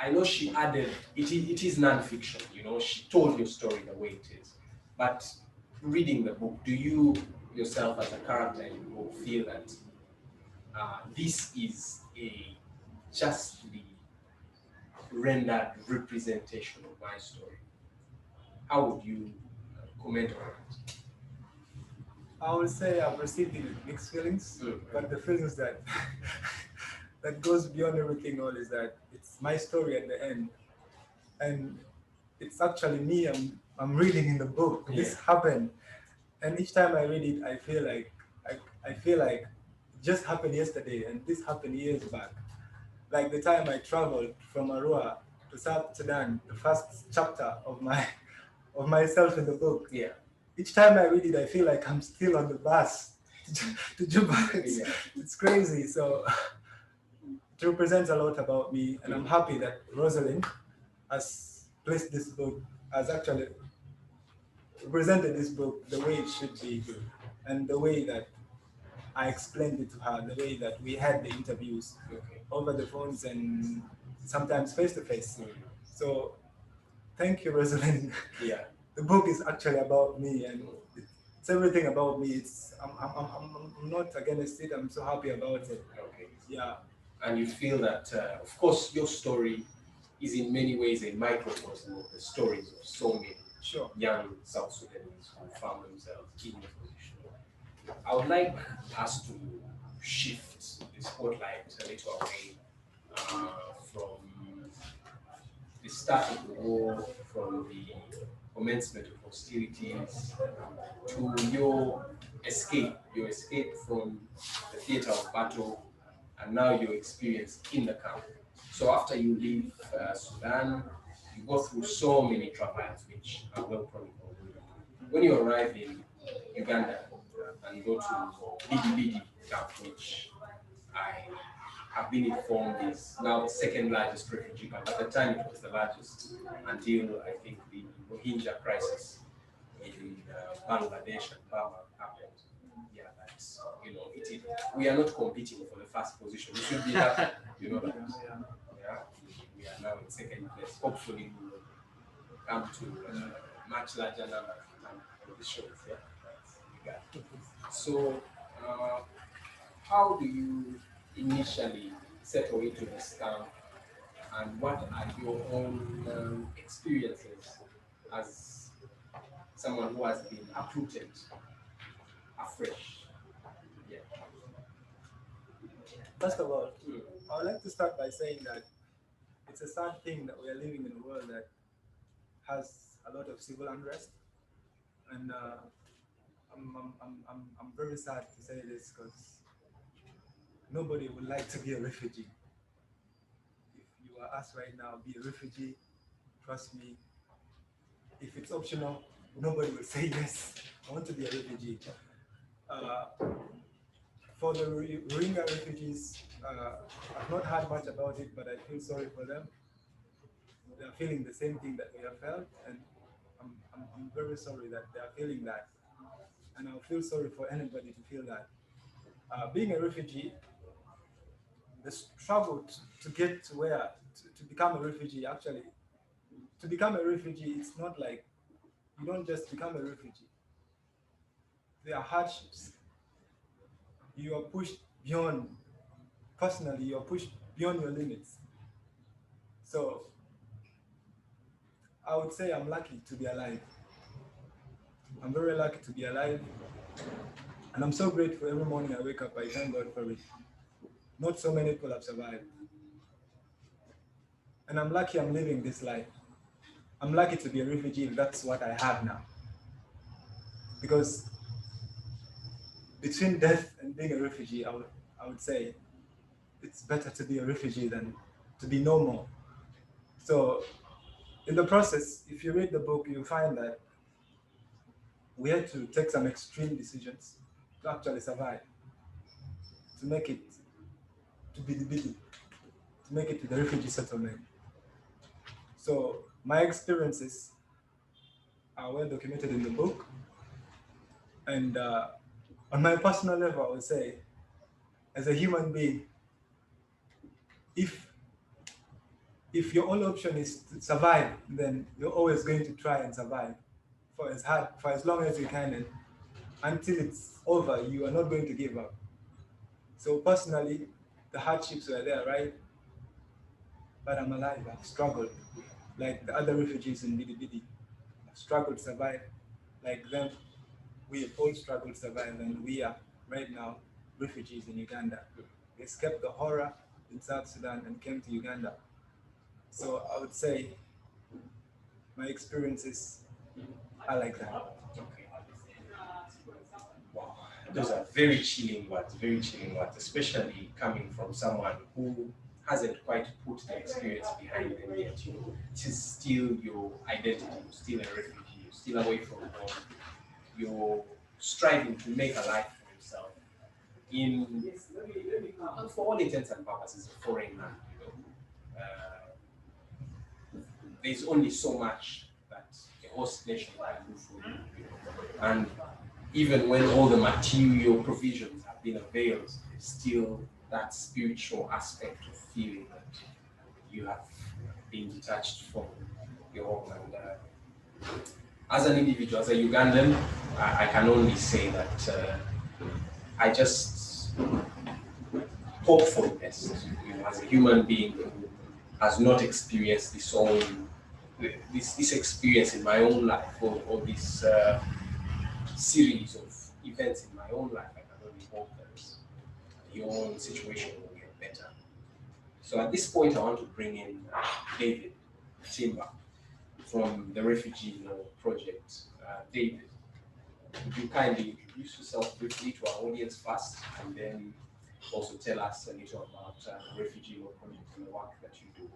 I know she added, it is non-fiction, you know, she told your story the way it is. But reading the book, do you yourself as a character in the book feel that this is a justly rendered representation of my story? How would you comment on it? I would say I've received it with mixed feelings, but the feelings that that goes beyond everything all is that it's my story at the end, and it's actually me. I'm reading in the book. Yeah. This happened, and each time I read it, I feel like it just happened yesterday, and this happened years back. Like the time I traveled from Arua to South Sudan, the first chapter of my of myself in the book. Yeah. Each time I read it, I feel like I'm still on the bus to Juba. Yeah. It's crazy. So it represents a lot about me, and I'm happy that Roselin has placed this book, has actually presented this book the way it should be, and the way that I explained it to her, the way that we had the interviews over the phones and sometimes face to face. So thank you, Rosalind. Yeah. The book is actually about me, and it's everything about me. It's I'm not against it. I'm so happy about it. Okay. Yeah. And you feel that, of course, your story is in many ways a microcosm of the stories of so many young South Sudanese who found themselves in your position. I would like us to shift the spotlight a little away from the start of the war, from the commencement of hostilities, to your escape from the theater of battle, and now your experience in the camp. So after you leave Sudan, you go through so many travails which are well chronicled. When you arrive in Uganda and go to Bidi-Bidi camp, which I have been informed is now the second largest refugee camp. At the time, it was the largest until I think the Rohingya crisis in Bangladesh and Burma happened. Yeah, that's, you know, we are not competing for the first position. We should be happy, you know that. Yeah, we are now in second place. Hopefully, we will come to much larger numbers of the shows. Yeah, that's Uganda. So, how do you initially settle into this camp, and what are your own experiences as someone who has been uprooted afresh? Yeah. First of all, I would like to start by saying that it's a sad thing that we are living in a world that has a lot of civil unrest, and I'm very sad to say this because nobody would like to be a refugee. If you are asked right now, be a refugee, trust me, if it's optional, nobody will say yes, I want to be a refugee. Uh, for the Rohingya refugees, I've not heard much about it, but I feel sorry for them. They are feeling the same thing that we have felt, and I'm very sorry that they are feeling that. And I'll feel sorry for anybody to feel that. Being a refugee, the struggle to get to where, to become a refugee, actually, to become a refugee, it's not like you don't just become a refugee. There are hardships. You are pushed beyond, personally, you are pushed beyond your limits. So I would say I'm lucky to be alive. I'm very lucky to be alive. And I'm so grateful every morning I wake up, I thank God for it. Not so many people have survived. And I'm lucky I'm living this life. I'm lucky to be a refugee if that's what I have now. Because between death and being a refugee, I would say it's better to be a refugee than to be no more. So in the process, if you read the book, you find that we had to take some extreme decisions to actually survive, to make it to Bidi-Bidi, to make it to the refugee settlement. So my experiences are well documented in the book. And on my personal level, I would say, as a human being, if if your only option is to survive, then you're always going to try and survive for as long as you can, and until it's over, you are not going to give up. So personally, the hardships were there, right? But I'm alive. I've struggled, like the other refugees in Bidi-Bidi. I've struggled to survive, like them. We have all struggled to survive, and we are right now refugees in Uganda. We escaped the horror in South Sudan and came to Uganda. So I would say my experiences are like that. Okay. Wow, those are very chilling words, especially coming from someone who hasn't quite put the experience behind them yet. You know, it is still your identity. You're still a refugee. You're still away from home. You're striving to make a life for yourself in, for all intents and purposes, a foreign land. You know, there's only so much that a host nation can do for you. You know? And even when all the material provisions have been availed, there's still that spiritual aspect of feeling that you have been detached from your home. And as an individual, as a Ugandan, I can only say that I just hope for the best. You know, as a human being who has not experienced this experience in my own life, or this series of events in my own life, I can only hope that your own situation will get better. So at this point, I want to bring in David Tshimba from the Refugee Law Project. David, would you kindly introduce yourself briefly to our audience first, and then also tell us a little about the Refugee Law Project and the work that you do?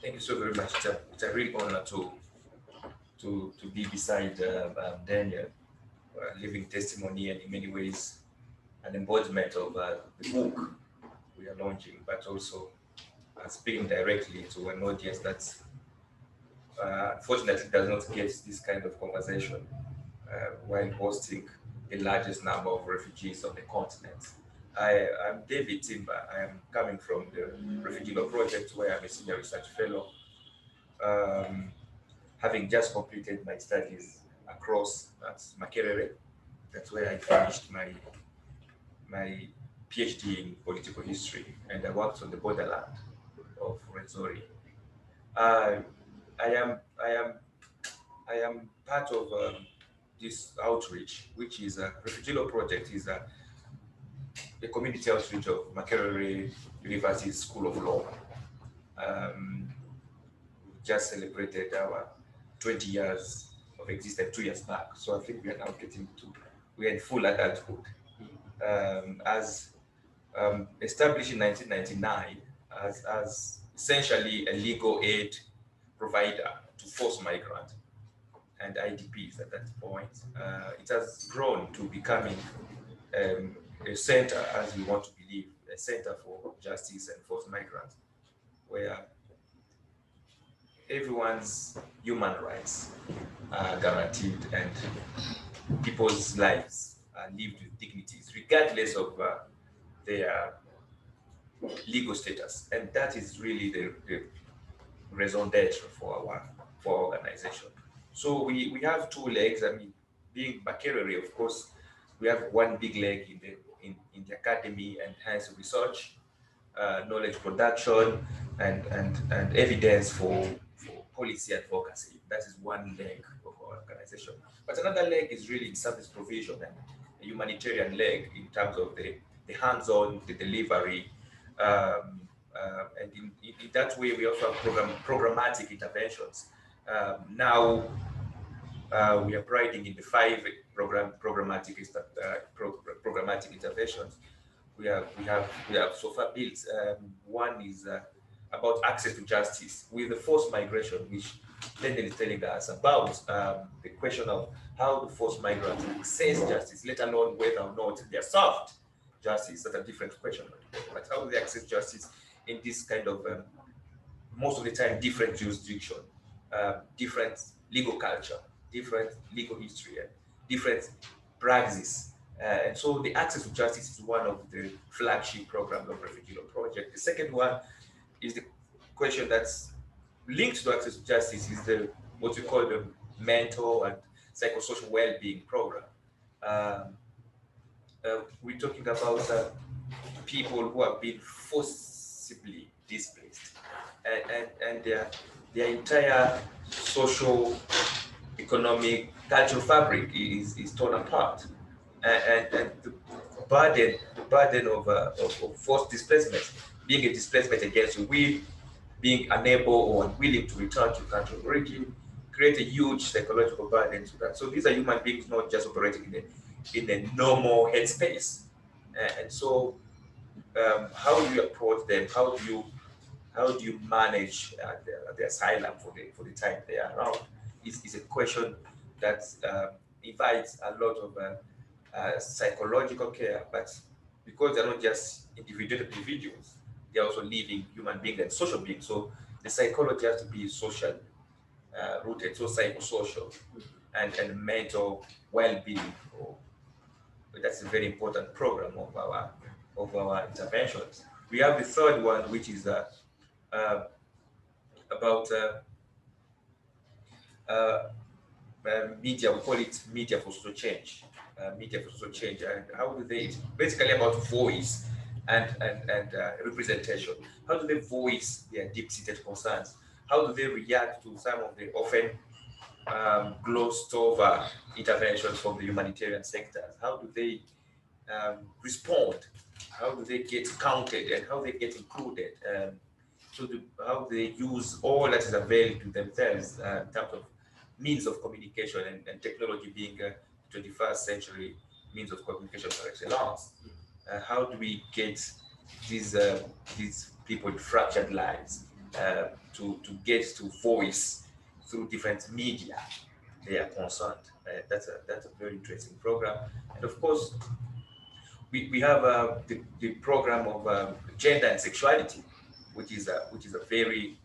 Thank you so very much. It's a real honor to be beside Daniel, living testimony, and in many ways an embodiment of the book we are launching, but also speaking directly to an audience that unfortunately does not get this kind of conversation while hosting the largest number of refugees on the continent. I'm David Tshimba. I am coming from the Refugee Law Project, where I'm a senior research fellow, having just completed my studies across Makerere. That's where I finished my PhD in political history, and I worked on the borderland of Rwenzori. Uh, I am part of this outreach, which is a Refugee Law Project, is a community outreach of Makerere University School of Law. We just celebrated our 20 years of existence 2 years back, so I think we are now we are in full adulthood. As established in 1999 as essentially a legal aid provider to forced migrants and IDPs at that point. It has grown to becoming a center, as we want to believe, a center for justice and forced migrants, where everyone's human rights are guaranteed and people's lives are lived with dignities, regardless of their legal status. And that is really the raison d'etre for our organization. So we have two legs. I mean, being Makerere, of course, we have one big leg in the academy and hence research, knowledge production, and evidence for policy advocacy. That is one leg of our organization. But another leg is really service provision and a humanitarian leg in terms of the hands-on, the delivery, and in that way we also have programmatic interventions. Now we are priding in the 5 programmatic interventions we have so far built. One is about access to justice with the forced migration, which Daniel is telling us about, the question of how the forced migrants access justice, let alone whether or not they are served justice. That's a different question. But how do they access justice in this kind of, most of the time, different jurisdiction, different legal culture, different legal history, and different praxis And so the access to justice is one of the flagship programs of Refugee Law Project. The second one is the question that's linked to access to justice is the what we call the mental and psychosocial well-being program. We're talking about people who have been forcibly displaced, and their entire social, economic, cultural fabric is torn apart, and the burden of forced displacement, being a displacement against your will, being unable or unwilling to return to country of origin, create a huge psychological burden to that. So these are human beings not just operating in a normal headspace, and so how do you approach them? How do you manage the asylum for the time they are around? Is a question that invites a lot of psychological care, but because they're not just individuals, they're also living human beings and social beings. So the psychology has to be social rooted, so psychosocial and mental well-being. That's a very important program of our interventions. We have the third one, which is about media. We call it media for social change. Media for social change, and how do they? It's basically about voice and representation. How do they voice their deep-seated concerns? How do they react to some of the often glossed over interventions from the humanitarian sectors? How do they respond? How do they get counted and how they get included? How they use all that is available to themselves in terms of means of communication and technology being a 21st century means of communication par excellence. How do we get these people with fractured lives to get to voice through different media they are concerned? That's a very interesting program, and of course we have the program of gender and sexuality, which is a very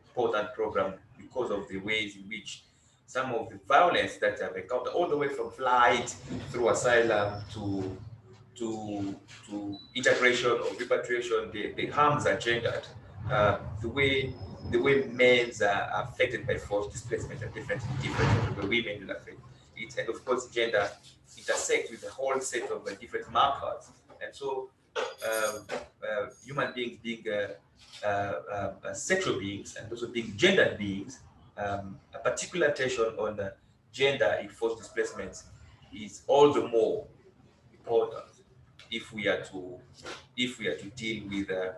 important program because of the ways in which some of the violence that I've encountered, all the way from flight through asylum to integration or repatriation, the harms are gendered. The way men are affected by forced displacement are different from the way women will affect it, and of course gender intersect with a whole set of different markers, and so human beings being sexual beings and also being gendered beings, a particular attention on gender in forced displacement is all the more important if we are to deal with the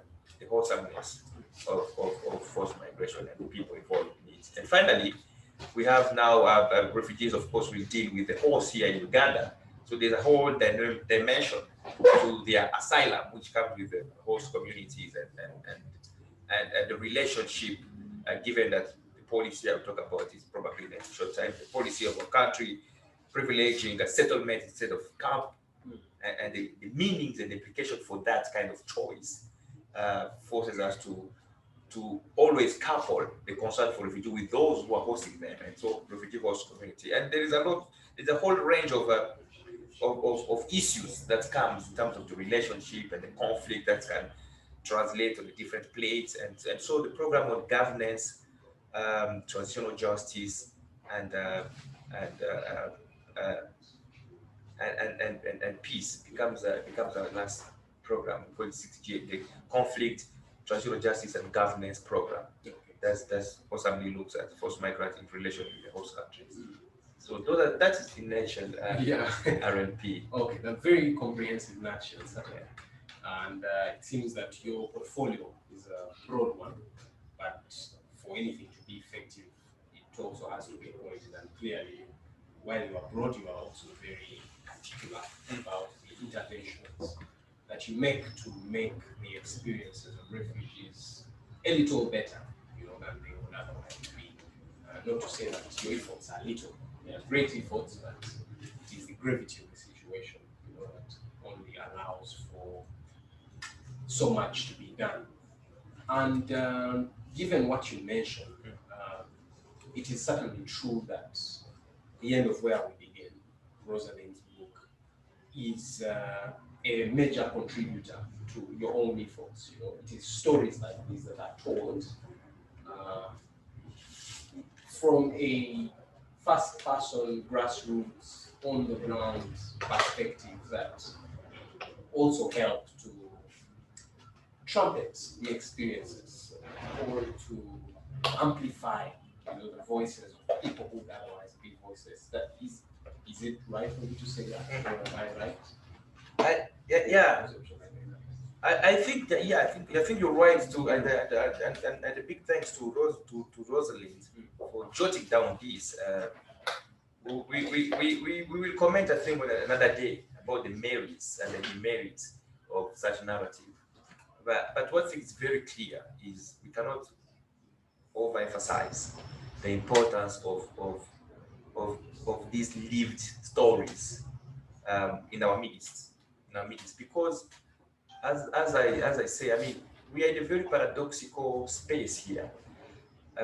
wholesomeness of forced migration and the people involved in it. And finally, we have now refugees, of course, will deal with the hosts here in Uganda. So there's a whole dimension to their asylum, which comes with the host communities and the relationship, given that the policy I'll talk about is probably in a short time, the policy of a country privileging a settlement instead of camp, and the meanings and implications for that kind of choice forces us to always couple the concern for refugee with those who are hosting them, and so refugee host community. And there's a whole range of issues that comes in terms of the relationship and the conflict that can translate on the different plates, and so the program on governance, transitional justice, and peace becomes our last program called 6G, the conflict, transitional justice, and governance program. That's what somebody looks at forced migrants in relation to the host countries. So that is the nutshell. RLP. Okay, a very comprehensive nutshell, and it seems that your portfolio is a broad one, but for anything to be effective, it also has to be pointed, and clearly, while you are broad, you are also very particular about the interventions that you make to make the experiences of refugees a little better, than they would otherwise be. Not to say that your efforts are little, they are great efforts, but it is the gravity of the situation, that only allows for so much to be done. And given what you mentioned, it is certainly true that the end of where we begin, Roselin's book, is a major contributor to your own efforts. You know, it is stories like these that are told from a first-person, grassroots, on-the-ground perspective that also help to trumpet the experiences or to amplify, you know, the voices of people who would otherwise be voiceless. That is it right for me to say that, or am I right? Yeah. I think that, yeah, I think you're right too, and a big thanks to Roselin for jotting down this. We will comment, I think, another day about the merits and the demerits of such narrative. But one thing is very clear is we cannot overemphasize the importance of these lived stories in our midst, because as I say, I mean, we are in a very paradoxical space here.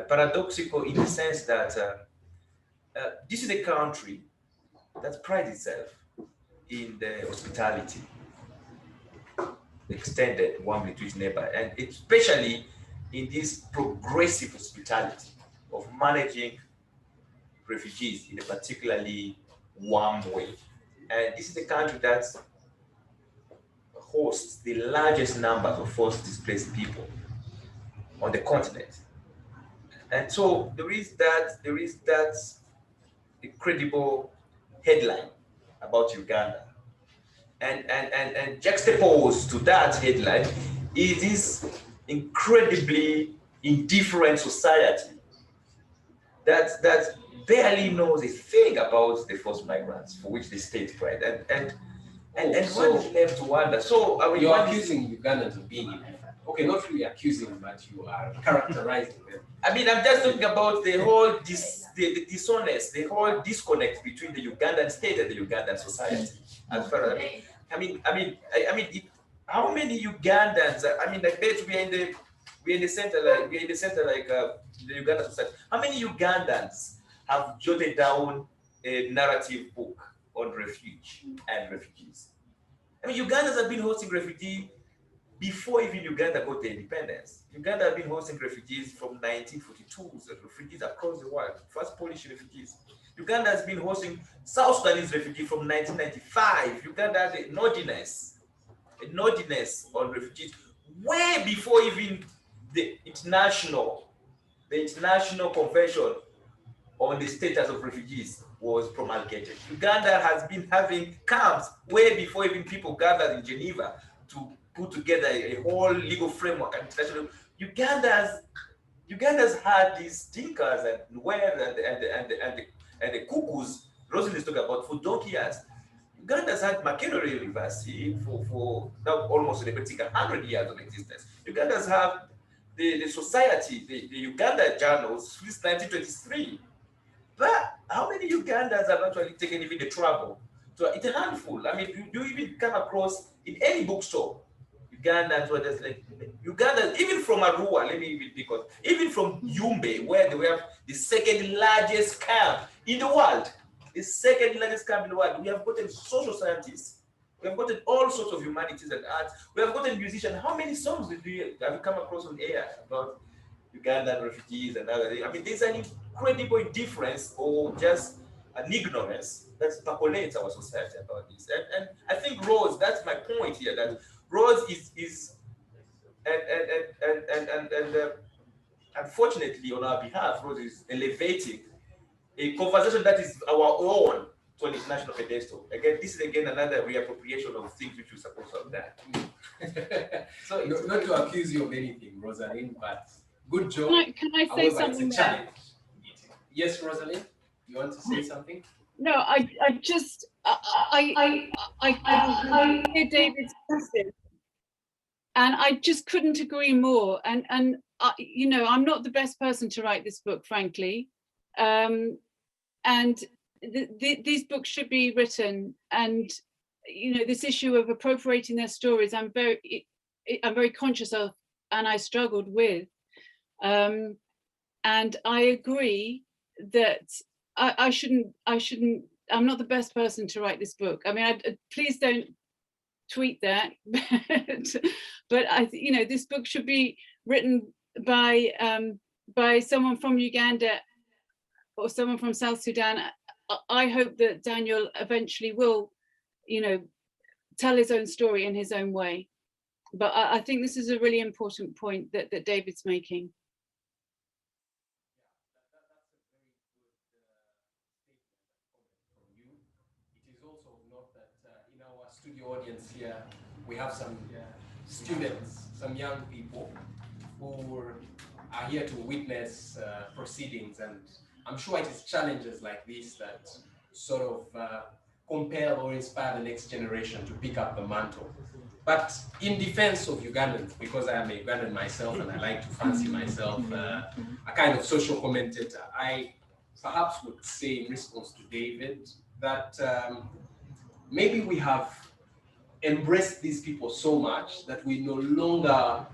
Paradoxical in the sense that this is a country that prides itself in the hospitality extended warmly to its neighbor, and especially in this progressive hospitality of managing refugees in a particularly warm way. And this is a country that hosts the largest numbers of forced displaced people on the continent. And so there is that incredible headline about Uganda. And juxtaposed to that headline is this incredibly indifferent society that barely knows a thing about the forced migrants for which the state pride. And So- one is left to wonder. So I mean, You're accusing Ugandans of being indifferent. Okay, not really accusing, but you are characterizing them. I mean, I'm just talking about the whole the dishonest, the whole disconnect between the Ugandan state and the Ugandan society. As far as how many Ugandans? I mean, I bet we're in the center like the Ugandan society. How many Ugandans have jotted down a narrative book on refuge and refugees? I mean, Ugandans have been hosting refugees before even Uganda got the independence. Uganda have been hosting refugees from 1942, refugees across the world, first Polish refugees. Uganda has been hosting South Sudanese refugees from 1995. Uganda has a nodiness on refugees way before even the international convention on the status of refugees was promulgated. Uganda has been having camps way before even people gathered in Geneva to put together a whole legal framework. And Uganda's had these stinkers and wares and the cuckoos Roselin is talking about for donkey years. Uganda's had Makerere University for now almost a 100 years of existence. Uganda's have the society, the Uganda journals since 1923. But how many Ugandans have actually taken even the trouble? So it's a handful. I mean, you even come across in any bookstore, Ugandans were just like, Ugandans, even from Arua, let me even pick on, even from Yumbe, where they have the second largest camp in the world, the second largest camp in the world, we have gotten social scientists. We have gotten all sorts of humanities and arts. We have gotten musicians. How many songs have you come across on air about Ugandan refugees and other things? I mean, there's an incredible indifference or just an ignorance that percolates our society about this. And I think Rose, that's my point here, that Rose is unfortunately on our behalf, Rose is elevating a conversation that is our own to an international pedestal. Again, this is again another reappropriation of things which we're supposed to have done. So not to accuse you of anything, Roselin, but good job. Can I say something it's a challenge. Yes, Roselin, you want to say something? No, I hear David's message, and I just couldn't agree more. And you know, I'm not the best person to write this book, frankly. And these books should be written, and you know, this issue of appropriating their stories, I'm very conscious of, and I struggled with. And I agree that I shouldn't I'm not the best person to write this book. I mean, please don't tweet that. But you know, this book should be written by someone from Uganda or someone from South Sudan. I hope that Daniel eventually will, you know, tell his own story in his own way. But I think this is a really important point that David's making. It is also note that in our studio audience here, we have some students, some young people who are here to witness proceedings, and I'm sure it is challenges like this that sort of compel or inspire the next generation to pick up the mantle. But in defense of Ugandans, because I am a Ugandan myself and I like to fancy myself a kind of social commentator, I perhaps would say in response to David that maybe we have embraced these people so much that we no longer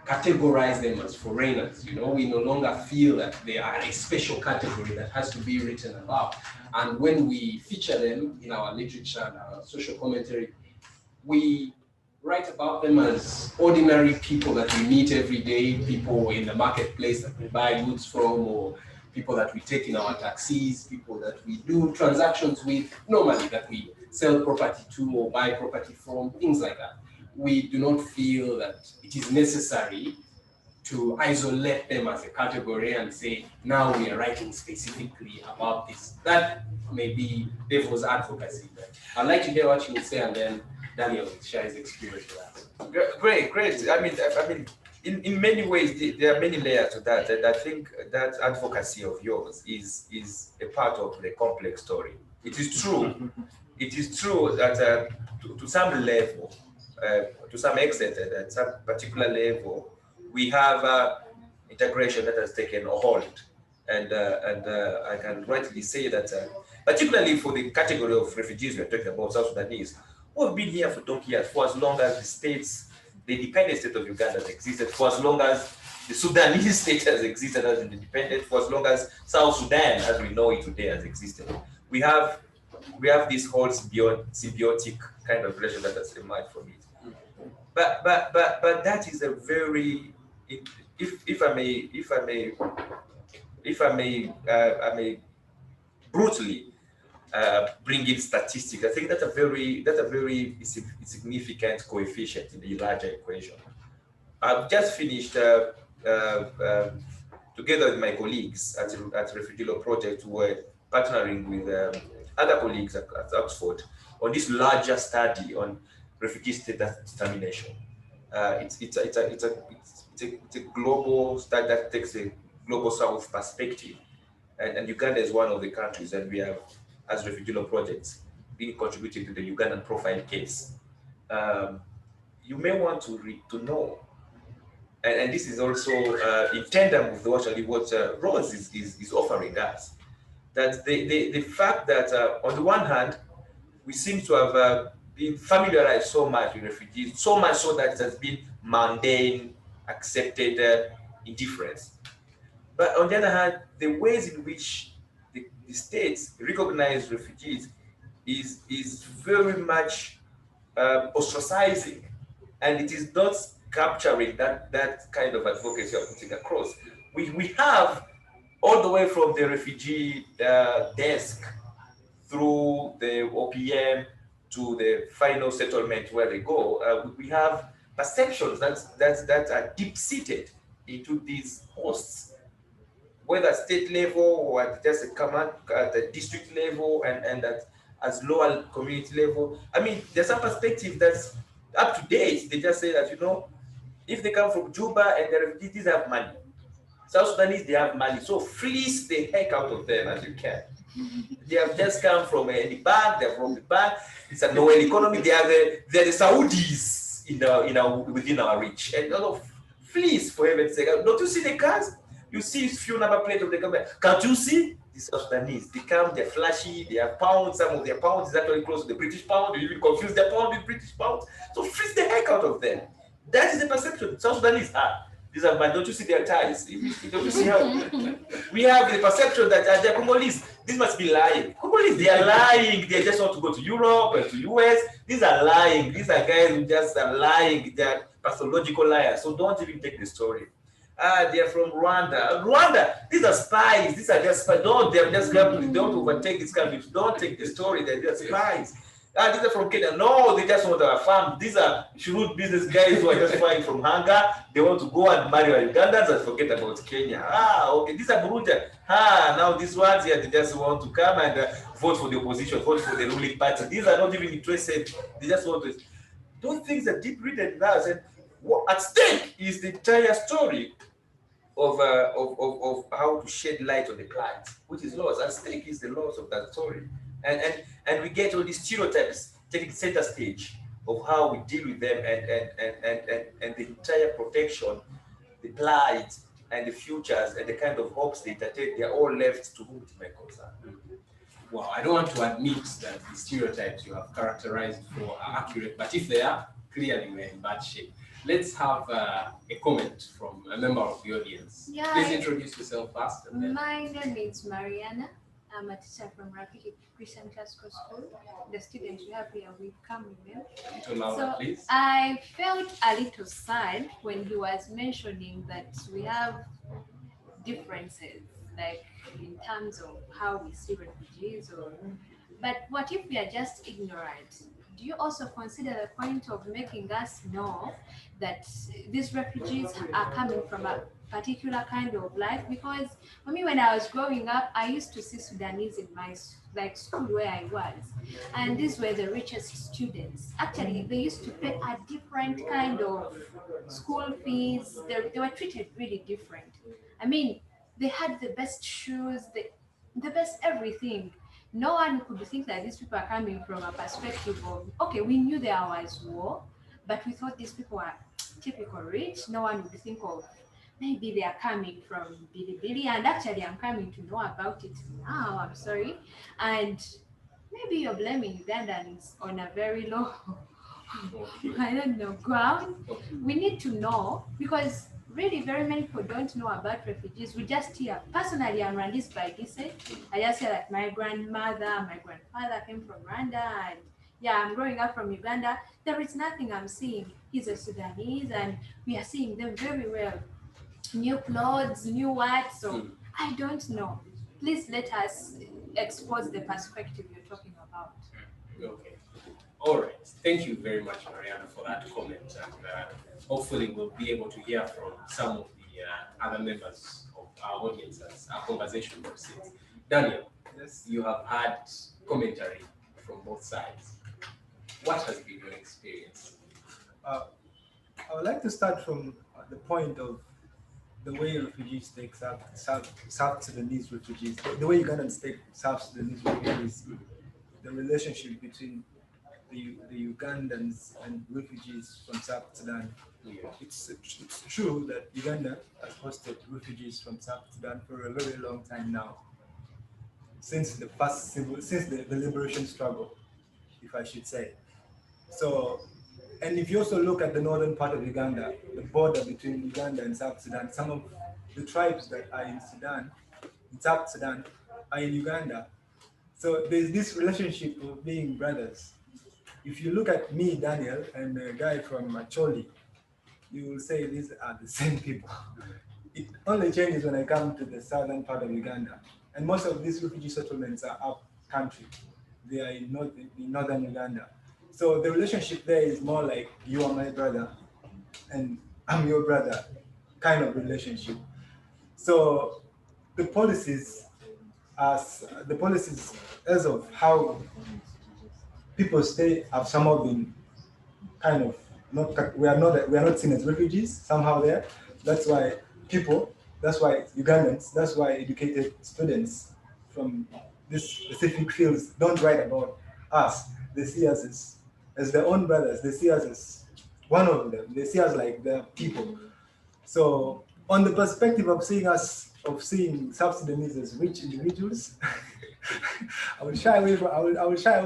categorize them as foreigners. You know, we no longer feel that they are a special category that has to be written about. And when we feature them in our literature and our social commentary, we write about them as ordinary people that we meet every day, people in the marketplace that we buy goods from, or people that we take in our taxis, people that we do transactions with normally, that we sell property to or buy property from, things like that. We do not feel that it is necessary to isolate them as a category and say, now we are writing specifically about this. That may be devil's advocacy. I'd like to hear what you would say, and then Daniel will share his experience with that. Great. I mean, in many ways, there are many layers to that. And I think that advocacy of yours is a part of the complex story. It is true. It is true that to some level, to some extent, at some particular level, we have integration that has taken a hold. And I can rightly say that, particularly for the category of refugees we're talking about, South Sudanese, who have been here for 20 years, for as long as the independent state of Uganda has existed, for as long as the Sudanese state has existed as an independent, for as long as South Sudan, as we know it today, has existed. We have this whole symbiotic kind of relation that has emerged from it. But that is a very, if I may brutally bring in statistics, I think that's a very significant coefficient in the larger equation. I've just finished together with my colleagues at Refugee Law Project, who were partnering with other colleagues at Oxford on this larger study on refugee status determination. It's a global study that takes a global South perspective, and Uganda is one of the countries, and we have, as Refugee Law Projects, been contributing to the Ugandan profile case. You may want to know, and this is also in tandem with what Rose is offering us, that the fact that on the one hand, we seem to have been familiarized so much with refugees, so much so that it has been mundane, accepted indifference. But on the other hand, the ways in which the states recognize refugees is very much ostracizing, and it is not capturing that kind of advocacy you're putting across. We have, all the way from the refugee desk through the OPM to the final settlement where they go, we have perceptions that are deep-seated into these hosts, whether at state level or at just a command at the district level and at as lower community level. I mean, there's some perspective that's up to date. They just say that, you know, if they come from Juba and the refugees have money, South Sudanese, they have money, so fleece the heck out of them as you can. They have just come from any bank, they're from the bank, it's a Noel economy, they're the Saudis within our reach. And a lot of fleece, for heaven's sake. Don't you see the cars? You see few number plate of the government. Can't you see? The South Sudanese, they're flashy, they have pounds, some of their pounds is actually close to the British pound, you even confuse their pound with British pounds. So fleece the heck out of them. That is the perception South Sudanese are. These are men. Don't you see their ties? Don't you see how we have the perception that they're Congolese? This must be lying. Congolese, they are lying. They just want to go to Europe and to US. These are lying. These are guys who just are lying. They are pathological liars. So don't even take the story. They are from Rwanda. Rwanda, these are spies. These are just spies. They're just don't overtake these countries. Don't take the story that they're spies. These are from Kenya. No, they just want our farm. These are shrewd business guys who are just flying from hunger. They want to go and marry our Ugandans and forget about Kenya. Okay. These are Burundi. Now these ones here, they just want to come and vote for the opposition, vote for the ruling party. These are not even interested. They just want to. Those things are deep-rooted in us. And what at stake is the entire story of how to shed light on the plight, which is laws. At stake is the laws of that story. And we get all these stereotypes taking center stage of how we deal with them and the entire protection, the plight, and the futures, and the kind of hopes they entertain, they are all left to whom it may concern. Wow, I don't want to admit that the stereotypes you have characterized for are accurate, but if they are, clearly we're in bad shape. Let's have a comment from a member of the audience. Yeah, please introduce yourself first. My name is Mariana. I'm a teacher from Refugee Christian Classical School. The students we have here, we come with them. A little louder, please. I felt a little sad when he was mentioning that we have differences, like in terms of how we see refugees. But what if we are just ignorant? Do you also consider the point of making us know that these refugees are coming from a particular kind of life? Because for me, when I was growing up, I used to see Sudanese in my school where I was, and these were the richest students. Actually, they used to pay a different kind of school fees. They were treated really different. I mean, they had the best shoes, the best everything. No one could think that these people are coming from a perspective of, okay, we knew there was war, but we thought these people are typical rich. No one would think of, maybe they are coming from Bidi-Bidi, and actually I'm coming to know about it now, I'm sorry. And maybe you're blaming Ugandans on a very low, I don't know, ground. We need to know, because really very many people don't know about refugees. We just hear, personally I'm raised by descent. I just hear that my grandmother, my grandfather came from Rwanda, and yeah, I'm growing up from Uganda. There is nothing I'm seeing. He's a Sudanese, and we are seeing them very well. New clothes, new what, so I don't know. Please let us expose the perspective you're talking about. Okay. All right. Thank you very much, Mariana, for that comment. And hopefully we'll be able to hear from some of the other members of our audience as our conversation proceeds. Daniel, Yes. you have had commentary from both sides. What has been your experience? I would like to start from the point of the way refugees take South Sudanese refugees, the way Ugandans take South Sudanese refugees, the relationship between the Ugandans and refugees from South Sudan. Yeah. It's true that Uganda has hosted refugees from South Sudan for a very long time now, since the liberation struggle, if I should say. So, and if you also look at the northern part of Uganda, the border between Uganda and South Sudan, some of the tribes that are in South Sudan, are in Uganda. So there's this relationship of being brothers. If you look at me, Daniel, and a guy from Acholi, you will say these are the same people. It only changes when I come to the southern part of Uganda. And most of these refugee settlements are up country. They are in northern Uganda. So the relationship there is more like you are my brother and I'm your brother kind of relationship. So the policies as of how people stay have somehow been kind of we are not seen as refugees somehow there. That's why Ugandans, that's why educated students from these specific fields don't write about us. They see us as their own brothers. They see us as one of them. They see us like their people. So on the perspective of seeing South Sudanese as rich individuals, I will shy away from that. I will shy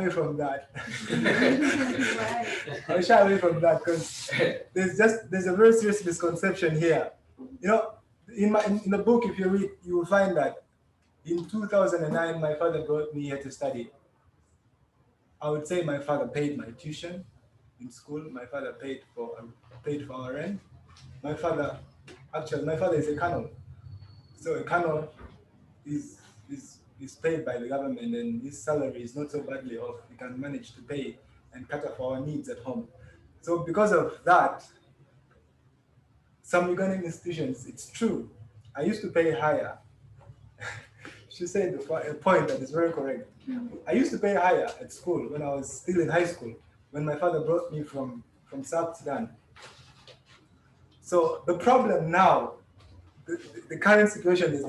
away from that because there's a very serious misconception here You know, in the book, if you read, you will find that in 2009, my father brought me here to study. I would say my father paid my tuition in school. My father paid for our rent. My father is a colonel. So a colonel is paid by the government, and his salary is not so badly off. We can manage to pay and cater for our needs at home. So because of that, some Ugandan institutions, it's true, I used to pay higher. She said a point that is very correct. I used to pay higher at school when I was still in high school, when my father brought me from South Sudan. So the problem now, the current situation is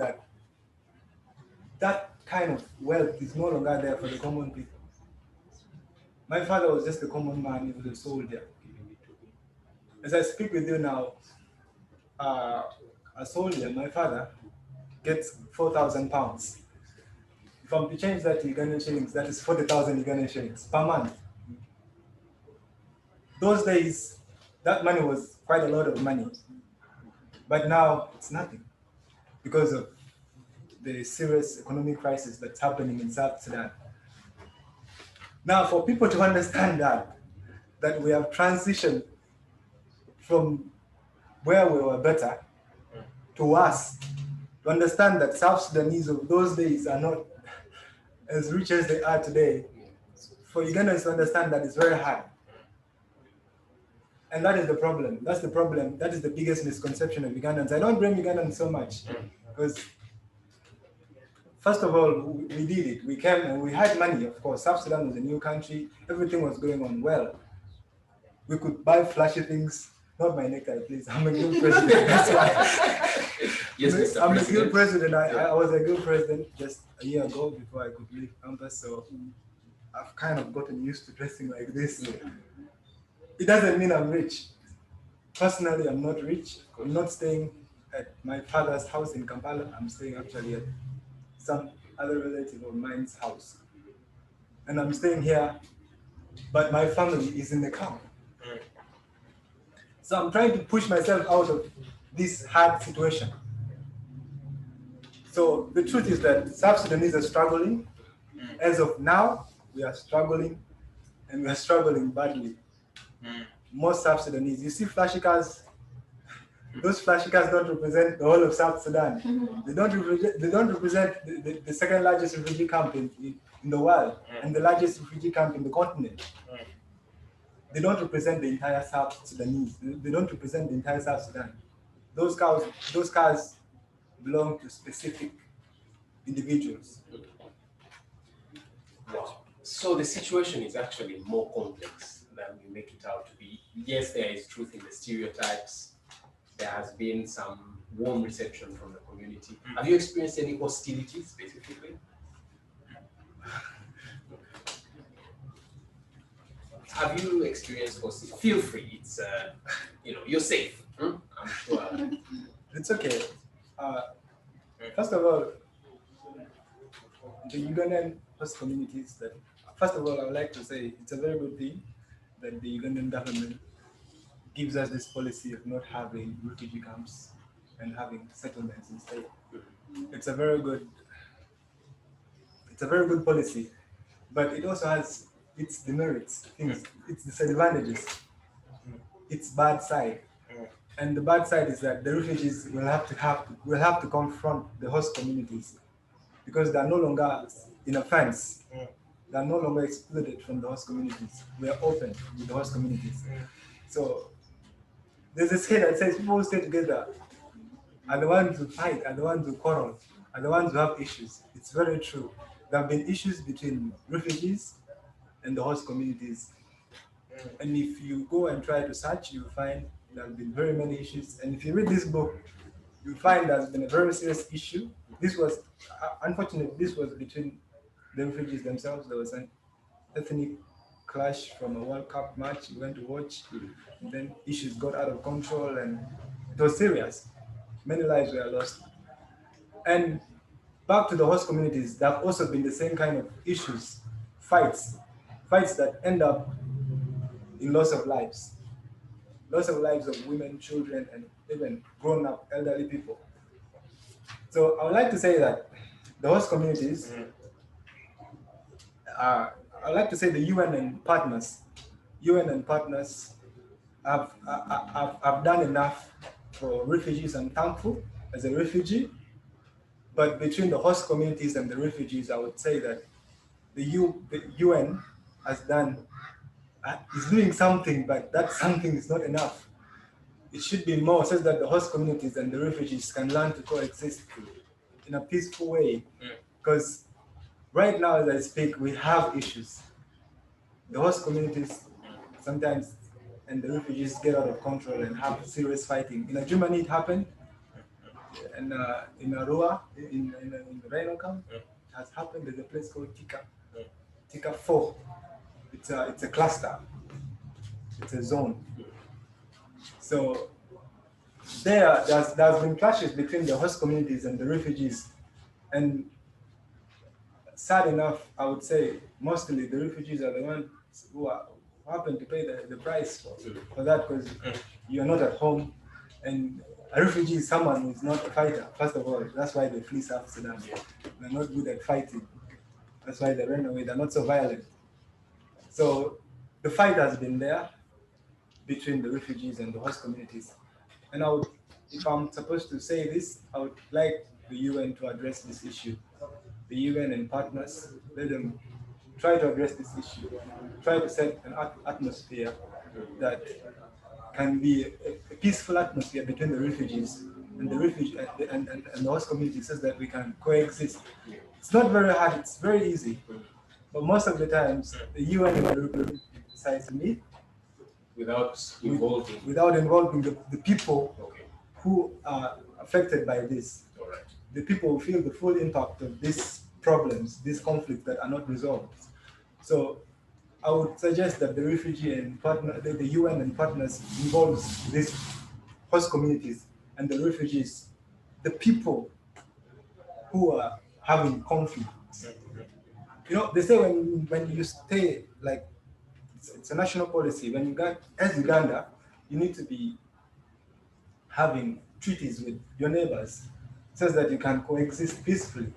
that kind of wealth is no longer there for the common people. My father was just a common man, he was a soldier. As I speak with you now, a soldier, my father, gets 4,000 pounds. If I'm to change that to Ugandan shillings, that is 40,000 Ugandan shillings per month. Those days, that money was quite a lot of money. But now it's nothing because of the serious economic crisis that's happening in South Sudan. Now, for people to understand that we have transitioned from where we were better to worse, to understand that South Sudanese of those days are not as rich as they are today, for Ugandans to understand that it's very hard. And that is the problem. That's the problem. That is the biggest misconception of Ugandans. I don't blame Ugandans so much because, first of all, we did it. We came and we had money, of course. South Sudan was a new country. Everything was going on well. We could buy flashy things. Not my necktie, please. I'm a good president. That's why. Yes, Mr. I'm President. a good president. I was a good president just a year ago before I could leave campus. So I've kind of gotten used to dressing like this. It doesn't mean I'm rich. Personally, I'm not rich. I'm not staying at my father's house in Kampala. I'm staying actually at some other relative of mine's house. And I'm staying here, but my family is in the camp. So I'm trying to push myself out of this hard situation. So the truth is that South Sudanese are struggling. As of now, we are struggling, and we are struggling badly. Most South Sudanese, you see flashy cars, those flashy cars don't represent the whole of South Sudan. They don't represent the second largest refugee camp in the world and the largest refugee camp in the continent. They don't represent the entire South Sudanese. They don't represent the entire South Sudan. Those cars belong to specific individuals. So the situation is actually more complex than we make it out to be. Yes, there is truth in the stereotypes. There has been some warm reception from the community. Have you experienced any hostilities specifically? Have you experienced hostility? Feel free. It's you're safe. I'm sure. It's okay. First of all, the Ugandan host communities first of all, I would like to say it's a very good thing that the Ugandan government gives us this policy of not having refugee camps and having settlements instead. It's a very good policy, but it also has its demerits, its disadvantages, its bad side. And the bad side is that the refugees will have to confront the host communities because they are no longer in a fence. They are no longer excluded from the host communities. We are open with the host communities. So there's a saying that says people who stay together are the ones who fight, are the ones who quarrel, are the ones who have issues. It's very true. There have been issues between refugees and the host communities. And if you go and try to search, you'll find there have been very many issues. And if you read this book, you'll find there's been a very serious issue. This was, unfortunately, this was between the refugees themselves. There was an ethnic clash from a World Cup match we went to watch. And then issues got out of control and it was serious. Many lives were lost. And back to the host communities, there have also been the same kind of issues, fights that end up in loss of lives. loss of lives of women, children, and even grown-up elderly people. So I would like to say that the host communities, I'd like to say the UN and partners have done enough for refugees. I'm thankful as a refugee, but between the host communities and the refugees, I would say that the UN has done, is doing something, but that something is not enough. It should be more, such that the host communities and the refugees can learn to coexist in a peaceful way. Because right now, as I speak, we have issues. The host communities sometimes and the refugees get out of control and have serious fighting. In Germany, it happened, and in Arua, in the Rhino Camp, it has happened. There's a place called Tika 4. It's a cluster. It's a zone. So there's been clashes between the host communities and the refugees, and sad enough, I would say mostly the refugees are the ones who happen to pay the price for that, because you're not at home, and a refugee is someone who's not a fighter. First of all, that's why they flee South Sudan. They're not good at fighting. That's why they run away. They're not so violent. So the fight has been there between the refugees and the host communities. And I would, if I'm supposed to say this, I would like the UN to address this issue. The UN and partners, let them try to address this issue, try to set an atmosphere that can be a peaceful atmosphere between the refugees and the host community, so that we can coexist. It's not very hard, it's very easy. But most of the times, the UN decides to meet without involving the people who are affected by this. The people who feel the full impact of these problems, these conflicts that are not resolved. So I would suggest that the refugee and the UN and partners involves these host communities and the refugees, the people who are having conflicts. You know, they say when you stay, like, it's a national policy. When you got, as Uganda, you need to be having treaties with your neighbors so that you can coexist peacefully.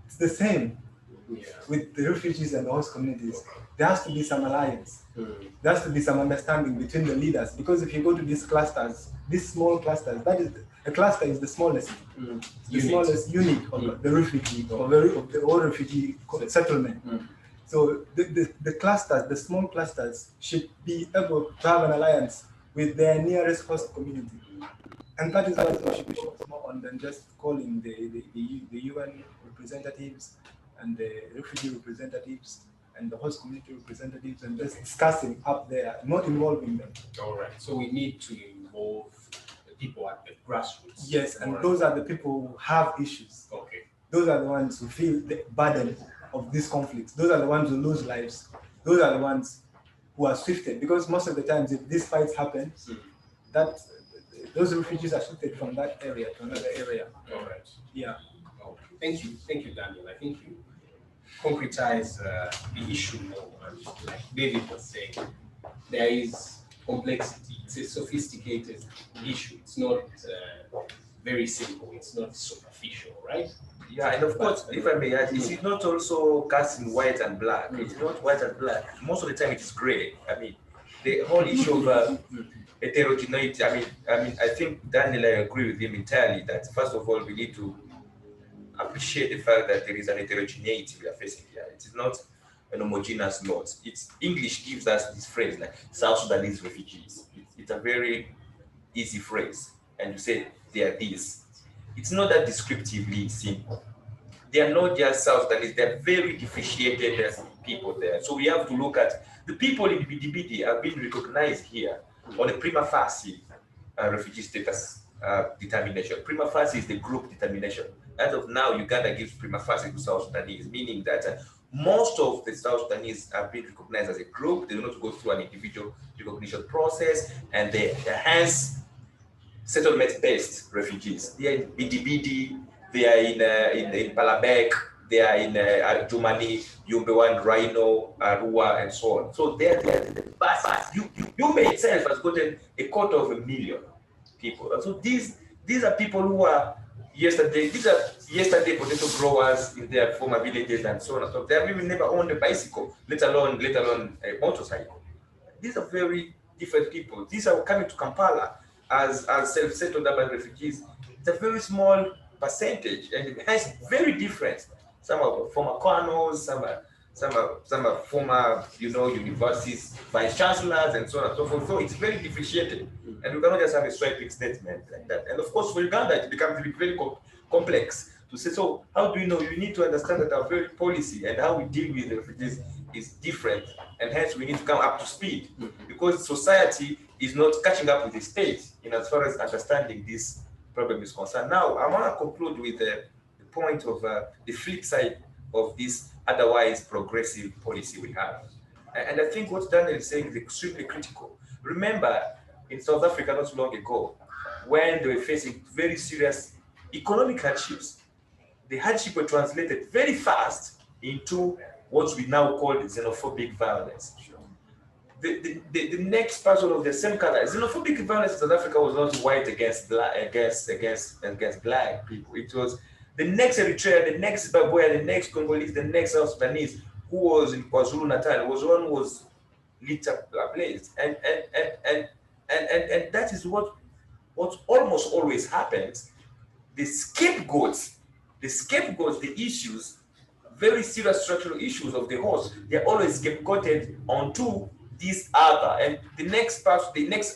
It's the same with the refugees and the host communities. There has to be some alliance. There has to be some understanding between the leaders, because if you go to these clusters, these small clusters, that is, a cluster is the smallest, smallest unit of the refugee, of the whole refugee settlement. So the clusters, the small clusters, should be able to have an alliance with their nearest host community. And that is what we should focus more on than just calling the UN representatives and the refugee representatives and the host community representatives and just discussing up there, not involving them. All right. So we need to involve the people at the grassroots. Yes, and those are the people who have issues. Okay. Those are the ones who feel the burden of these conflicts. Those are the ones who lose lives. Those are the ones who are shifted, because most of the times if these fights happen, those refugees are shifted from that area to another area. All right. Yeah. Okay. Thank you, Daniel. I think you concretize the issue more. And like David was saying, there is complexity. It's a sophisticated issue. It's not very simple. It's not superficial, right? Yeah, and of course, if I may add, it's not also cast in white and black. It's not white and black. Most of the time, it is gray. I mean, the whole issue of heterogeneity. I think Daniel, I agree with him entirely that first of all, we need to appreciate the fact that there is an heterogeneity we are facing here. It is not an homogeneous lot. It's English gives us this phrase like South Sudanese refugees. It's a very easy phrase, and you say they are this. It's not that descriptively simple. They are not just South Sudanese, they're very differentiated people there. So we have to look at the people in Bidi-Bidi have been recognized here on a prima facie refugee status determination. Prima facie is the group determination. As of now, Uganda gives prima facie to South Sudanese, meaning that most of the South Sudanese have been recognized as a group. They do not go through an individual recognition process, and they're hence settlement-based refugees. They are in Bidi-Bidi, they are in Palabek, they are in Jumani, Yumbewan, Rhino, Arua, and so on. So they're the vast. Yumbe itself has gotten 250,000 people. And so these are people who are yesterday potato growers in their former villages and so on and so on. They have even never owned a bicycle, let alone a motorcycle. These are very different people. These are coming to Kampala as self-settled urban refugees. It's a very small percentage, and it has very different. Some are former colonels, some are former, universities, vice chancellors, and so on and so forth. So it's very differentiated, and we cannot just have a swiping statement like that. And of course, for Uganda, it becomes very complex to say. So how do you know? You need to understand that our very policy and how we deal with the refugees is different, and hence we need to come up to speed, because society is not catching up with the state in as far as understanding this problem is concerned. Now, I want to conclude with the point of the flip side of this otherwise progressive policy we have. And I think what Daniel is saying is extremely critical. Remember, in South Africa not long ago, when they were facing very serious economic hardships, the hardship were translated very fast into what we now call xenophobic violence. The next person of the same color, xenophobic violence in South Africa was not white against black, against black people. It was the next Eritrea, the next Zimbabwe, the next Congolese, the next South Sudanese, who was in KwaZulu Natal, was one who was lit up ablaze. And that is what almost always happens. The scapegoats, the issues, very serious structural issues of the host, they're always scapegoated onto this other. And the next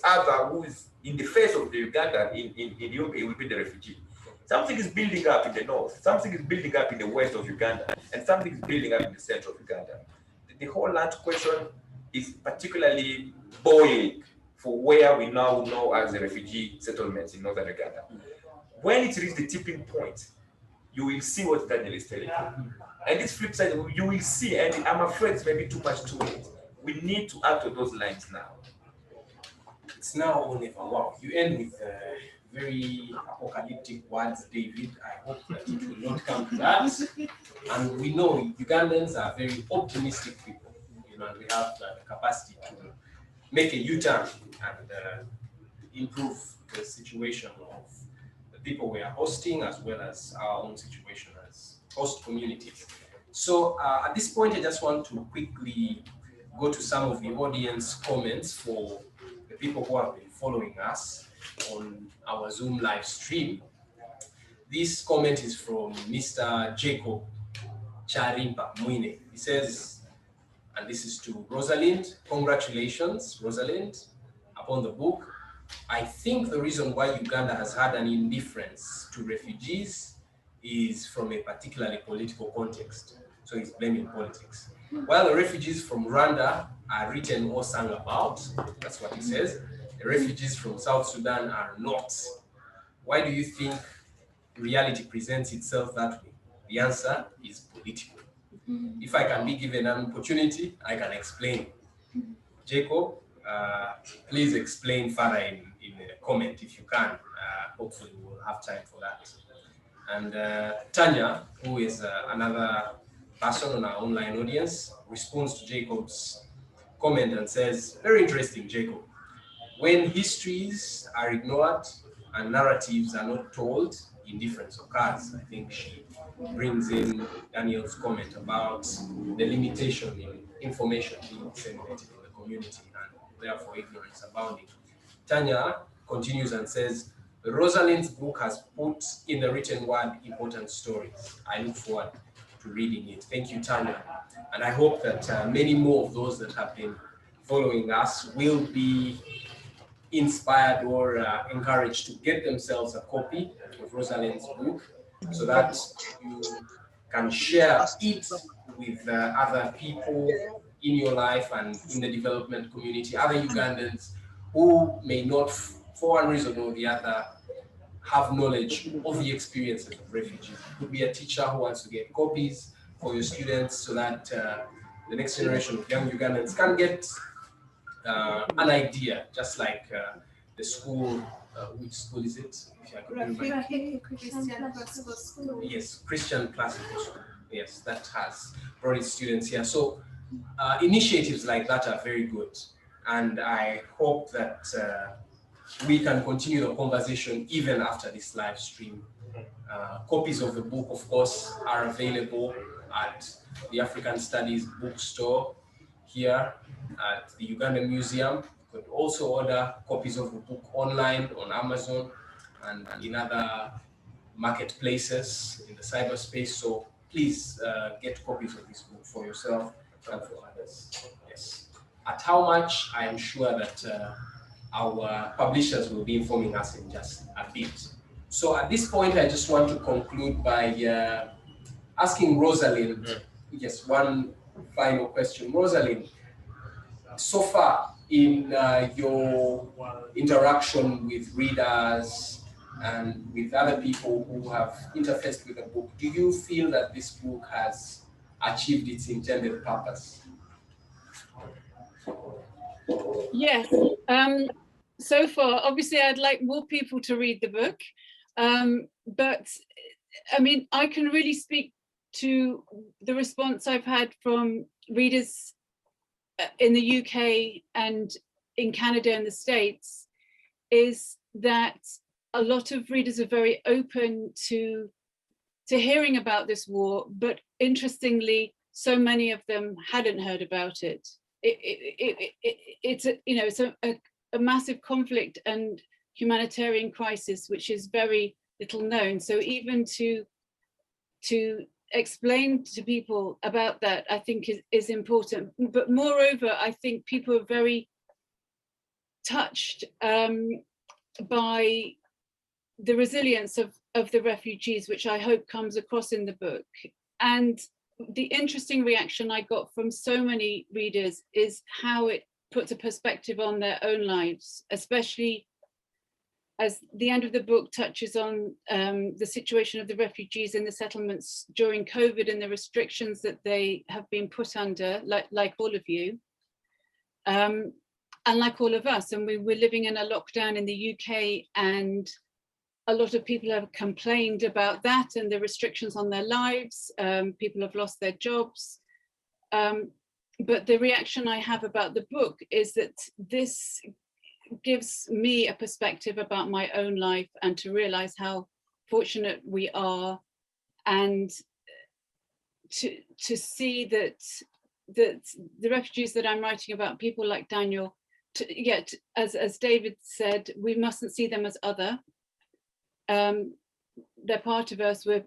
other who is in the face of the Uganda in Yumbe will be the refugee. Something is building up in the north, something is building up in the west of Uganda, and something is building up in the center of Uganda. The whole land question is particularly boiling for where we now know as the refugee settlements in northern Uganda. When it reaches the tipping point, you will see what Daniel is telling you. And this flip side, you will see, and I'm afraid it's maybe too much too late. We need to act on those lines now. It's now or never. Wow, you end with very apocalyptic words, David. I hope that it will not come to that. And we know Ugandans are very optimistic people, and we have the capacity to make a U-turn and improve the situation of the people we are hosting, as well as our own situation as host communities. So at this point, I just want to quickly go to some of the audience comments for the people who have been following us on our Zoom live stream. This comment is from Mr. Jacob Charimpa Muine. He says, and this is to Rosalind, congratulations, Rosalind, upon the book. I think the reason why Uganda has had an indifference to refugees is from a particularly political context. So he's blaming politics. While the refugees from Rwanda are written or sung about, that's what he says, the refugees from South Sudan are not. Why do you think reality presents itself that way? The answer is political. If I can be given an opportunity, I can explain. Jacob, please explain further in a comment if you can. Hopefully we'll have time for that. And Tanya, who is another person on our online audience, responds to Jacob's comment and says, very interesting, Jacob. When histories are ignored and narratives are not told, indifference occurs. I think she brings in Daniel's comment about the limitation in information being disseminated in the community and therefore ignorance abounding. Tanya continues and says, Rosalind's book has put in the written word important stories. I look forward to reading it. Thank you, Tanya. And I hope that many more of those that have been following us will be inspired or encouraged to get themselves a copy of Rosalind's book so that you can share it with other people in your life and in the development community, other Ugandans who may not, for one reason or the other, have knowledge of the experiences of refugees. It could be a teacher who wants to get copies for your students so that the next generation of young Ugandans can get an idea, just like the school, which school is it? If I could remember. Christian Classical School. Yes, Christian Classical School yes, that has brought its students here. So initiatives like that are very good. And I hope that we can continue the conversation even after this live stream. Copies of the book, of course, are available at the African Studies bookstore here at the Uganda Museum. You could also order copies of the book online on Amazon and in other marketplaces in the cyberspace. So please get copies of this book for yourself and for others. Yes. At how much, I am sure that our publishers will be informing us in just a bit. So at this point, I just want to conclude by asking Roselin, yes, one final question. Roselin, so far in your interaction with readers and with other people who have interfaced with the book, do you feel that this book has achieved its intended purpose? Yes. So far, obviously, I'd like more people to read the book. But I mean, I can really speak to the response I've had from readers in the UK and in Canada and the States, is that a lot of readers are very open to hearing about this war, but interestingly, so many of them hadn't heard about it. It's a, you know, it's a massive conflict and humanitarian crisis, which is very little known. So even to explain to people about that, I think is important. But moreover, I think people are very touched by the resilience of the refugees, which I hope comes across in the book. And the interesting reaction I got from so many readers is how it puts a perspective on their own lives, especially as the end of the book touches on the situation of the refugees in the settlements during COVID and the restrictions that they have been put under, like all of you, and like all of us. And we're living in a lockdown in the UK, and a lot of people have complained about that and the restrictions on their lives. People have lost their jobs. But the reaction I have about the book is that this gives me a perspective about my own life, and to realize how fortunate we are, and to see that the refugees that I'm writing about, people like Daniel, yet as David said, we mustn't see them as other. They're part of us. We're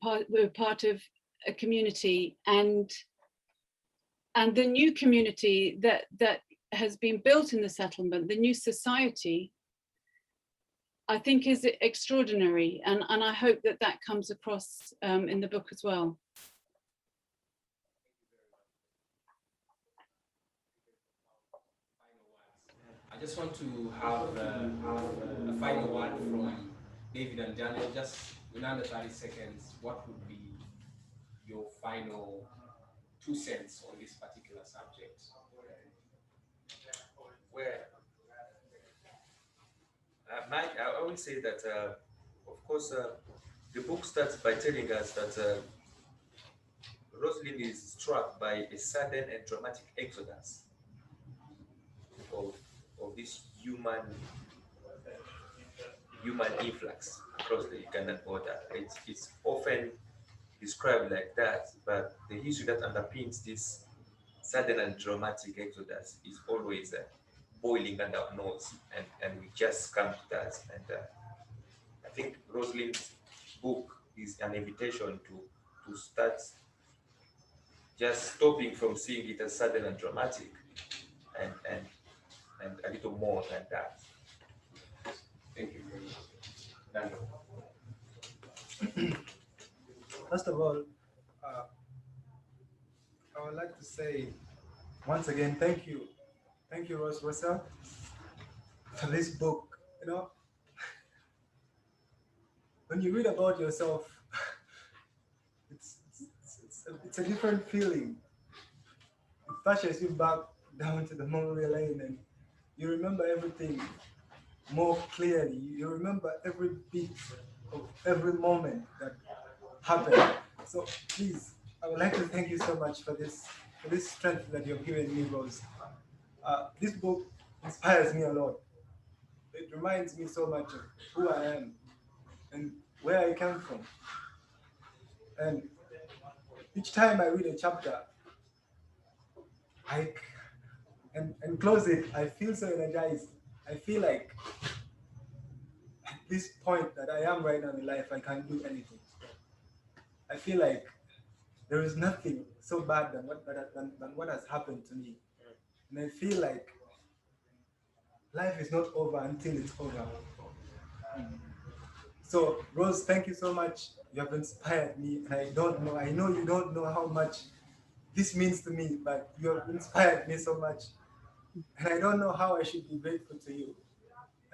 part of a community, and the new community that has been built in the settlement, the new society, I think is extraordinary, and I hope that that comes across in the book as well. I just want to have a final word from David and Daniel, just in under 30 seconds. What would be your final 2 cents on this particular subject? Well, Mike, I will say that, of course, the book starts by telling us that Roselin is struck by a sudden and dramatic exodus of this human influx across the Ugandan border. It's often described like that, but the history that underpins this sudden and dramatic exodus is always boiling under our nose, and we just come to that. And I think Roselin's book is an invitation to start just stopping from seeing it as sudden and dramatic, and a little more than that. Thank you very much. Daniel. First of all, I would like to say once again, thank you, Russell, for this book. You know, when you read about yourself, it's a different feeling. It touches you back down to the memory lane, and you remember everything more clearly. You remember every bit of every moment that happened. So please, I would like to thank you so much for this strength that you've given me, Rose. This book inspires me a lot. It reminds me so much of who I am and where I came from. And each time I read a chapter, I and close it, I feel so energized. I feel like at this point that I am right now in life, I can't do anything. I feel like there is nothing so bad than what has happened to me. And I feel like life is not over until it's over. So, Rose, thank you so much. You have inspired me. And I know you don't know how much this means to me, but you have inspired me so much. And I don't know how I should be grateful to you.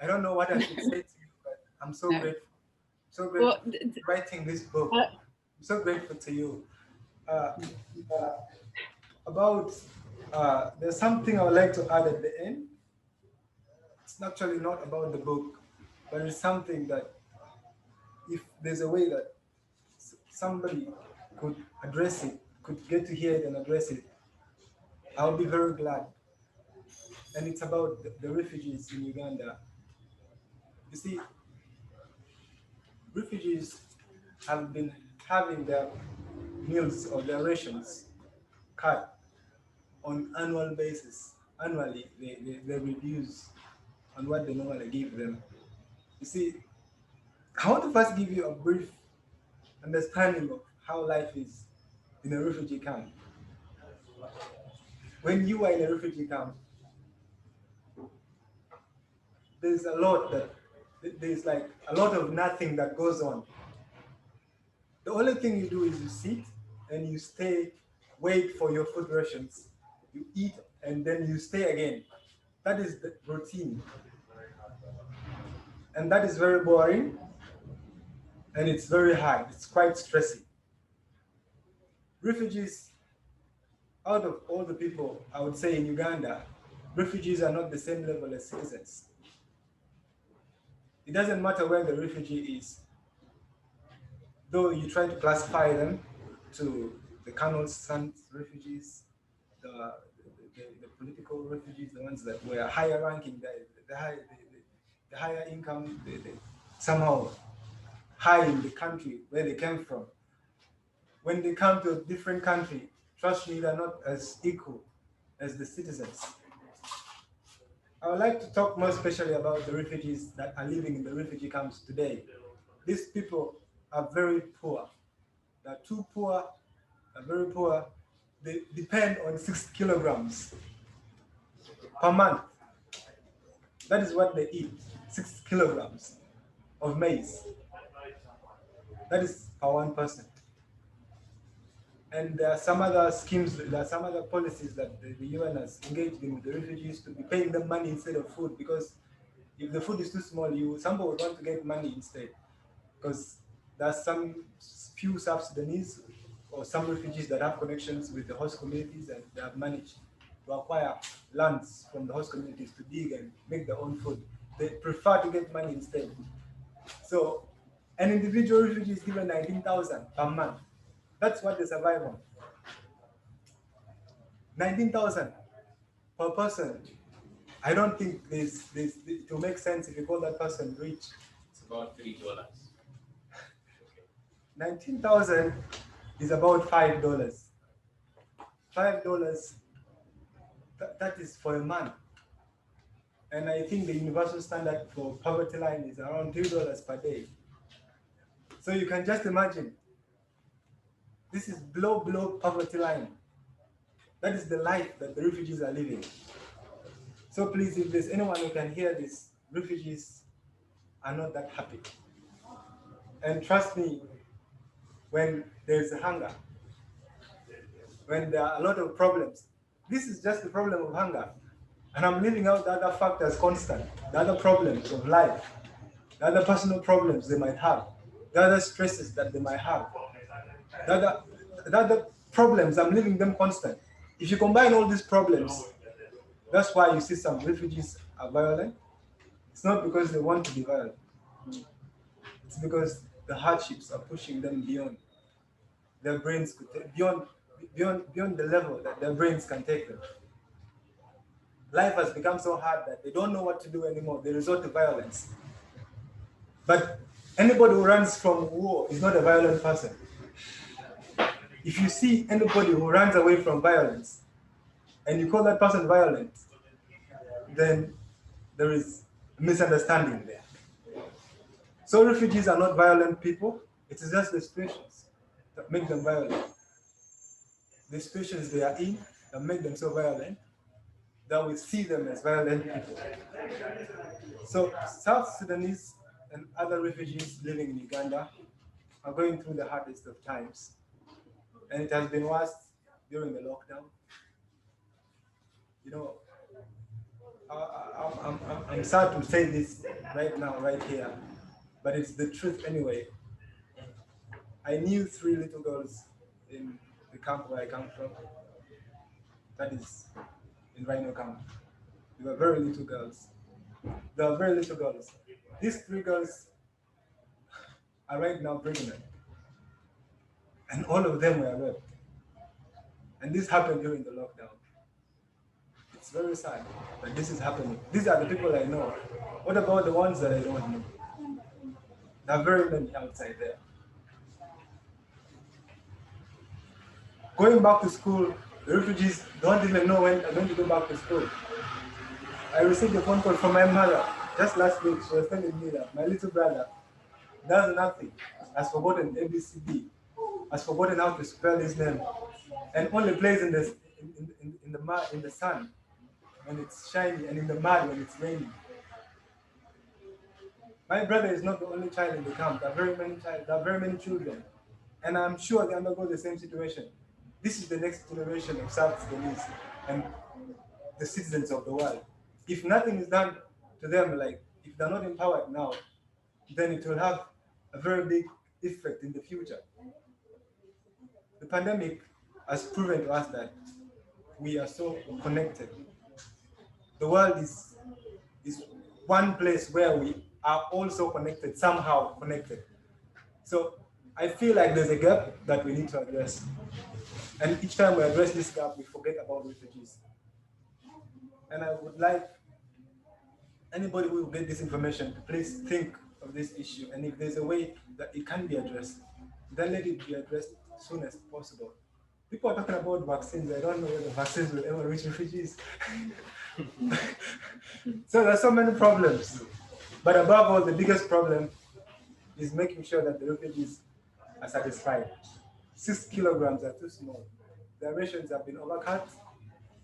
I don't know what I should say to you, but I'm so grateful. So grateful for writing this book. I'm so grateful to you. There's something I would like to add at the end. It's actually not about the book, but it's something that if there's a way that somebody could address it, could get to hear it and address it, I'll be very glad. And it's about the refugees in Uganda. You see, refugees have been having their meals or their rations cut on annual basis. Annually, they reduce on what they normally give them. You see, I want to first give you a brief understanding of how life is in a refugee camp. When you are in a refugee camp, there's like a lot of nothing that goes on. The only thing you do is you sit and you stay, wait for your food rations. You eat and then you stay again. That is the routine. And that is very boring and it's very hard. It's quite stressing. Refugees, out of all the people, I would say in Uganda, refugees are not the same level as citizens. It doesn't matter where the refugee is. Though you try to classify them to the colonel's sons refugees, the political refugees, the ones that were higher ranking, the higher income, somehow high in the country where they came from. When they come to a different country, trust me, they're not as equal as the citizens. I would like to talk more especially about the refugees that are living in the refugee camps today. These people are very poor. They're too poor, they're very poor. They depend on 6 kilograms per month. That is what they eat, 6 kilograms of maize. That is per one person. And there are some other schemes, there are some other policies that the UN has engaged in with the refugees to be paying them money instead of food, because if the food is too small, somebody would want to get money instead. Because there's some few South Sudanese or some refugees that have connections with the host communities and they have managed to acquire lands from the host communities to dig and make their own food. They prefer to get money instead. So an individual refugee is given 19,000 per month. That's what they survive on. 19,000 per person. I don't think it will make sense if you call that person rich. It's about $3. 19,000 is about $5. $5, that is for a month. And I think the universal standard for poverty line is around $3 per day. So you can just imagine, this is below poverty line. That is the life that the refugees are living. So please, if there's anyone who can hear this, refugees are not that happy. And trust me, when there's hunger, when there are a lot of problems, this is just the problem of hunger. And I'm leaving out the other factors constant, the other problems of life, the other personal problems they might have, the other stresses that they might have, the other problems, I'm leaving them constant. If you combine all these problems, that's why you see some refugees are violent. It's not because they want to be violent. It's because the hardships are pushing them beyond. their brains could take, beyond the level that their brains can take them. Life has become so hard that they don't know what to do anymore. They resort to violence. But anybody who runs from war is not a violent person. If you see anybody who runs away from violence and you call that person violent, then there is a misunderstanding there. So refugees are not violent people. It is just the situations that make them violent. The situations they are in that make them so violent that we see them as violent people. So South Sudanese and other refugees living in Uganda are going through the hardest of times. And it has been worse during the lockdown. You know, I'm sad to say this right now, right here, but it's the truth anyway. I knew 3 little girls in the camp where I come from. That is in Rhino Camp. They were very little girls. They were very little girls. These 3 girls are right now pregnant. And all of them were raped. And this happened during the lockdown. It's very sad that this is happening. These are the people I know. What about the ones that I don't know? There are very many outside there. Going back to school, the refugees don't even know when I'm going to go back to school. I received a phone call from my mother just last week. She was telling me that my little brother does nothing, has forgotten ABCD, has forgotten how to spell his name, and only plays in the mud, in the sun when it's shiny, and in the mud when it's raining. My brother is not the only child in the camp. There are very many children, and I'm sure they undergo the same situation. This is the next generation of South Sudanese and the citizens of the world. If nothing is done to them, like if they're not empowered now, then it will have a very big effect in the future. The pandemic has proven to us that we are so connected. The world is one place where we are also connected, somehow connected. So I feel like there's a gap that we need to address. And each time we address this gap, we forget about refugees. And I would like anybody who will get this information to please think of this issue. And if there's a way that it can be addressed, then let it be addressed as soon as possible. People are talking about vaccines. I don't know whether vaccines will ever reach refugees. So there's so many problems. But above all, the biggest problem is making sure that the refugees are satisfied. 6 kilograms are too small. Their rations have been overcut.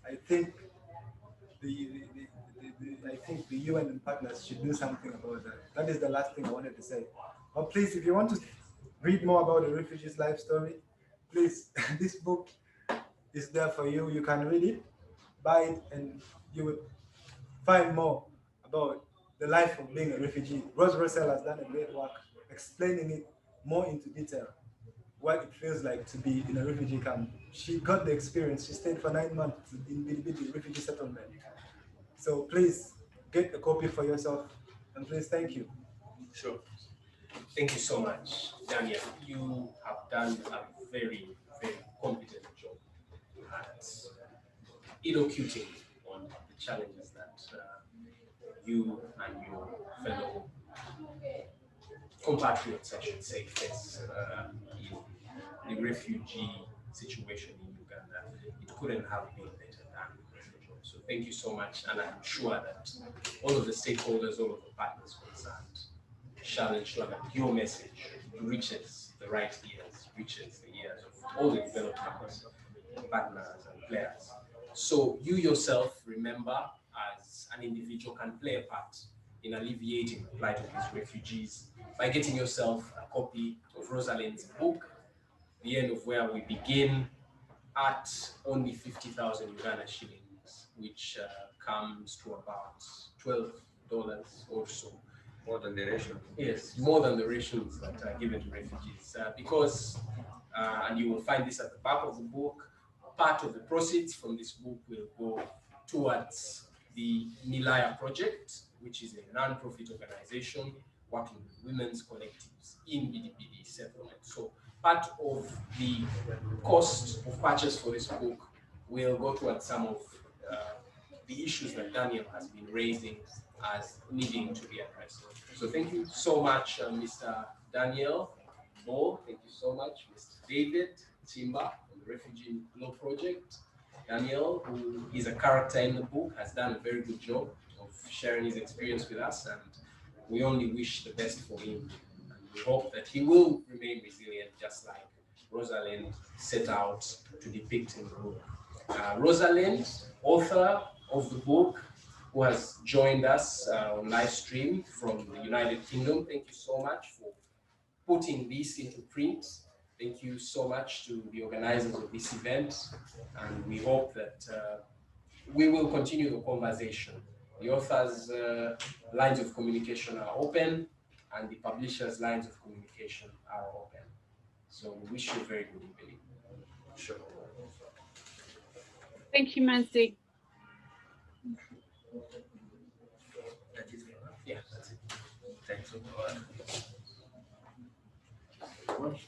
I think the UN and partners should do something about that. That is the last thing I wanted to say. But please, if you want to read more about the refugee's life story, please, this book is there for you. You can read it, buy it, and you will find more about the life of being a refugee. Roselin Russell has done a great work explaining it more into detail, what it feels like to be in a refugee camp. She got the experience. She stayed for 9 months in Bidi-Bidi refugee settlement. So please get a copy for yourself, and please thank you. Sure. Thank you so much, Daniel. You have done a very, very competent job at elocuting on the challenges that you and your fellow compatriots, I should say, face in the refugee situation in Uganda. It couldn't have been better done. So thank you so much, and I'm sure that all of the stakeholders, all of the partners concerned shall ensure that your message reaches the right ears, reaches the ears of all the development partners and players. So you yourself, remember, as an individual, can play a part in alleviating the plight of these refugees by getting yourself a copy of Roselin's book, The End of Where We Begin, at only 50,000 Uganda shillings, which comes to about $12 or so. More than the ration. Yes, more than the rations that are given to refugees. And you will find this at the back of the book. Part of the proceeds from this book will go towards the Nilaya Project, which is a non-profit organization working with women's collectives in Bidi-Bidi settlement. So part of the cost of purchase for this book will go towards some of the issues that Daniel has been raising as needing to be addressed. So thank you so much, Mr. Daniel Bol. Thank you so much, Mr. David Tshimba from the Refugee Law Project. Daniel, who is a character in the book, has done a very good job of sharing his experience with us, and we only wish the best for him. And we hope that he will remain resilient, just like Roselin set out to depict in the book. Roselin, author of the book, who has joined us on live stream from the United Kingdom, thank you so much for putting this into print. Thank you so much to the organizers of this event, and we hope that we will continue the conversation. The author's lines of communication are open, and the publisher's lines of communication are open. So we wish you a very good evening. Sure. Thank you, Mansi. That is Yeah, that's it. thanks a lot.